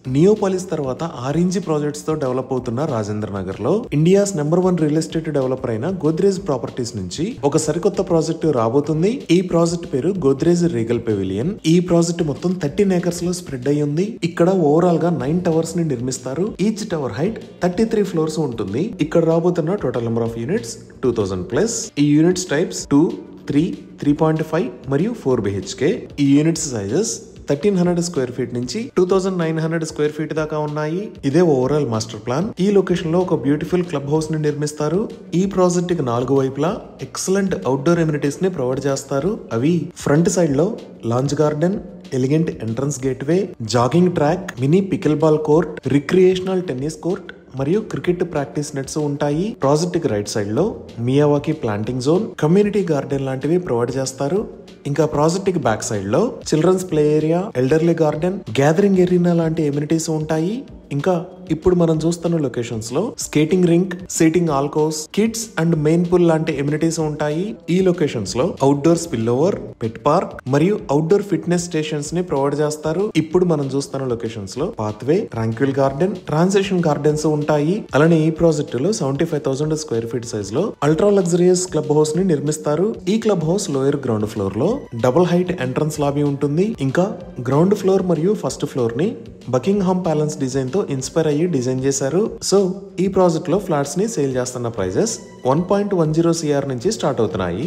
Neopolis తర్వాత orange projects తో develop అవుతున్న రాజేంద్ర నగర్ లో ఇండియాస్ #1 రియల్ ఎస్టేట్ డెవలపర్ అయిన గోద్రేజ్ ప్రాపర్టీస్ నుంచి ఒక సరికొత్త ప్రాజెక్టు రాబోతుంది. ఈ ప్రాజెక్ట్ పేరు గోద్రేజ్ రీగల్ పెవిలియన్. ఈ ప్రాజెక్ట్ మొత్తం 13 ఏకర్స్ లో స్ప్రెడ్ అయ్యి ఉంది. ఇక్కడ ఓవరాల్ గా 9 టవర్స్ ని నిర్మిస్తారు. ఈచ్ టవర్ హైట్ 33 ఫ్లోర్స్ ఉంటుంది. ఇక్కడ రాబోతున్న టోటల్ నెంబర్ ఆఫ్ యూనిట్స్ 2000+. ఈ యూనిట్స్ టైప్స్ 2, 3, 3.5 మరియు 4 BHK. ఈ యూనిట్స్ సైజెస్ 1300 స్క్వేర్ ఫీట్ నుంచి 2900 స్క్వేర్ ఫీట్ దాకా ఉన్నాయి. ఇదే ఓవరాల్ మాస్టర్ ప్లాన్. ఈ లొకేషన్ లో ఒక బ్యూటిఫుల్ క్లబ్ హౌస్ ని నిర్మిస్తారు. ఈ ప్రాజెక్ట్ కి 4 వైపులా ఎక్సలెంట్ అవుట్డోర్ ఎమ్యూనిటీస్ ని ప్రొవైడ్ చేస్తారు. అవి ఫ్రంట్ సైడ్ లో lounge garden, elegant entrance gateway, jogging track, mini pickle ball court, recreational tennis court మరియు క్రికెట్ ప్రాక్టీస్ నెట్స్ ఉంటాయి. ప్రాజెక్ట్ కి రైట్ సైడ్ లో Miyawaki planting zone, community garden లాంటివి provide చేస్తారు. ఇంకా ప్రాజెక్ట్ కి బ్యాక్ సైడ్ లో children's play area, elderly garden, gathering area లాంటి ఎమ్యూనిటీస్ ఉంటాయి. ఇంకా ఇప్పుడు మనం చూస్తున్న లొకేషన్స్ లో skating rink, seating alcoves, kids and main pool లాంటి ఎమ్యూనిటీస్ ఉంటాయి. ఈ లొకేషన్స్ లో outdoor spill over, pet park మరియు అవుట్డోర్ ఫిట్నెస్ స్టేషన్స్ ని ప్రొవైడ్ చేస్తారు. ఇప్పుడు మనం చూస్తున్న లొకేషన్స్ లో pathway, tranquil garden, transition gardens ఉంటాయి. అలానే ఈ ప్రాజెక్ట్ లో 75,000 స్క్వేర్ ఫీట్ సైజ్ లో అల్ట్రా లగ్జరియస్ క్లబ్ హౌస్ ని నిర్మిస్తారు. ఈ club house lower ground floor లో డబుల్ హైట్ ఎంట్రన్స్ లాబీ ఉంటుంది. ఇంకా గ్రౌండ్ ఫ్లోర్ మరియు ఫస్ట్ ఫ్లోర్ ని బకింగ్హామ్ ప్యాలెస్ డిజైన్ తో ఇన్స్పైర్ అయ్యి డిజైన్ చేశారు. సో ఈ ప్రాజెక్ట్ లో ఫ్లాట్స్ ని సేల్ చేస్తున్న ప్రైజెస్ 1.10 CR నుంచి స్టార్ట్ అవుతున్నాయి.